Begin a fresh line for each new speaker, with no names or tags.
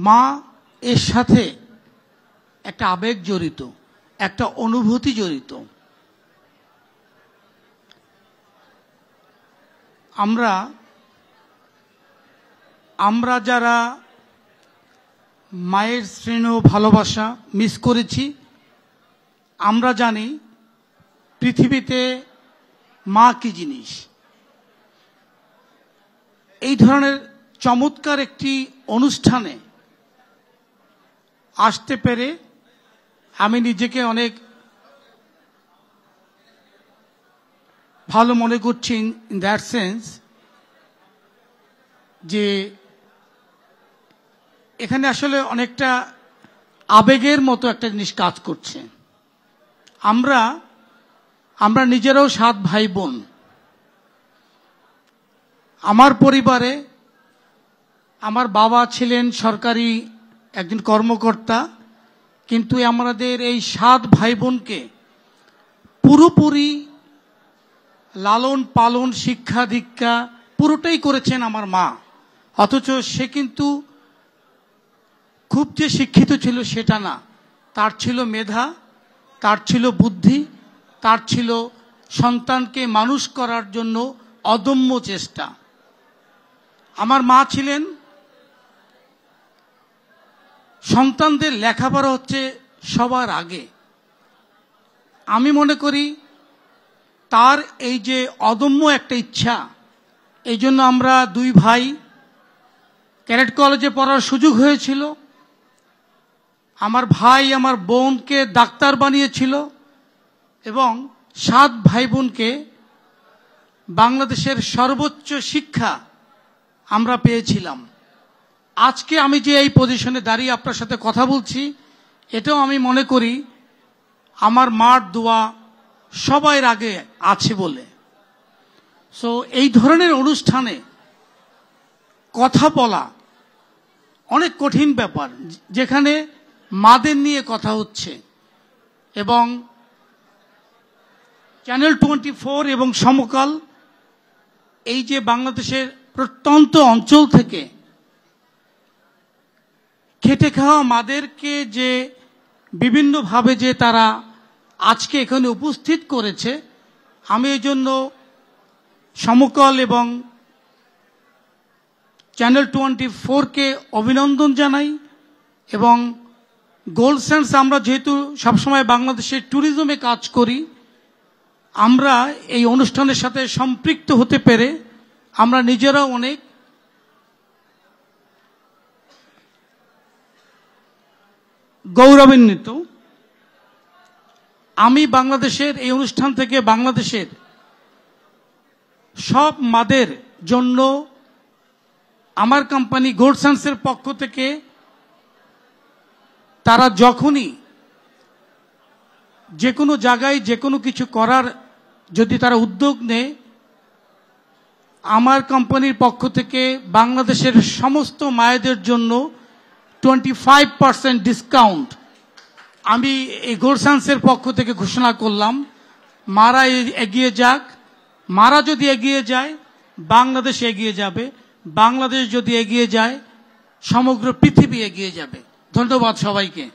মা এর সাথে একটা আবেগ জড়িত, একটা অনুভূতি জড়িত। আমরা যারা মায়ের স্নেহ ভালোবাসা মিস করেছি, আমরা জানি পৃথিবীতে মা কি জিনিস। এই ধরনের চমৎকার একটি অনুষ্ঠানে আসতে পেরে আমি নিজেকে অনেক ভালো মনে করছি, ইন দ্যাট সেন্স যে এখানে আসলে অনেকটা আবেগের মতো একটা জিনিস কাজ করছে। আমরা নিজেরাও 7 ভাই বোন। আমার পরিবারে আমার বাবা ছিলেন সরকারি একজন কর্মকর্তা, কিন্তু আমাদের এই 7 ভাই বোনকে পুরোপুরি লালন পালন, শিক্ষা দীক্ষা পুরোটাই করেছেন আমার মা। অথচ সে কিন্তু খুব যে শিক্ষিত ছিল সেটা না, তার ছিল মেধা, তার ছিল বুদ্ধি, তার ছিল সন্তানকে মানুষ করার জন্য অদম্য চেষ্টা। আমার মা ছিলেন সন্তানদের লেখাপড়া হচ্ছে সবার আগে। আমি মনে করি তার এই যে অদম্য একটা ইচ্ছা, এই জন্য আমরা 2 ভাই ক্যাডেট কলেজে পড়ার সুযোগ হয়েছিল। আমার ভাই আমার বোনকে ডাক্তার বানিয়েছিল এবং 7 ভাই বোনকে বাংলাদেশের সর্বোচ্চ শিক্ষা আমরা পেয়েছিলাম। আজকে আমি যে এই পজিশনে দাঁড়িয়ে আপনার সাথে কথা বলছি, এটাও আমি মনে করি আমার মার দোয়া সবার আগে আছে বলে। সো এই ধরনের অনুষ্ঠানে কথা বলা অনেক কঠিন ব্যাপার, যেখানে মাদের নিয়ে কথা হচ্ছে এবং চ্যানেল 24 এবং সমকাল এই যে বাংলাদেশের প্রত্যন্ত অঞ্চল থেকে খেটে খাওয়া মাদেরকে যে বিভিন্নভাবে যে তারা আজকে এখানে উপস্থিত করেছে, আমি এই জন্য সমকাল এবং চ্যানেল 24-কে অভিনন্দন জানাই। এবং গোল্ড সেন্স আমরা যেহেতু সবসময় বাংলাদেশের ট্যুরিজমে কাজ করি, আমরা এই অনুষ্ঠানের সাথে সম্পৃক্ত হতে পেরে আমরা নিজেরাও অনেক গৌরবান্বিত। আমি বাংলাদেশের এই অনুষ্ঠান থেকে বাংলাদেশের সব মাদের জন্য আমার কোম্পানি গোল্ড সেন্সের পক্ষ থেকে তারা যখনই যে কোনো জায়গায় যে কোনো কিছু করার যদি তারা উদ্যোগ নেয়, আমার কোম্পানির পক্ষ থেকে বাংলাদেশের সমস্ত মায়েদের জন্য 25% ডিসকাউন্ট আমি এই গোল্ড সেন্সের পক্ষ থেকে ঘোষণা করলাম। মারা এগিয়ে যাক, মারা যদি এগিয়ে যায় বাংলাদেশ এগিয়ে যাবে, বাংলাদেশ যদি এগিয়ে যায় সমগ্র পৃথিবী এগিয়ে যাবে। ধন্যবাদ সবাইকে।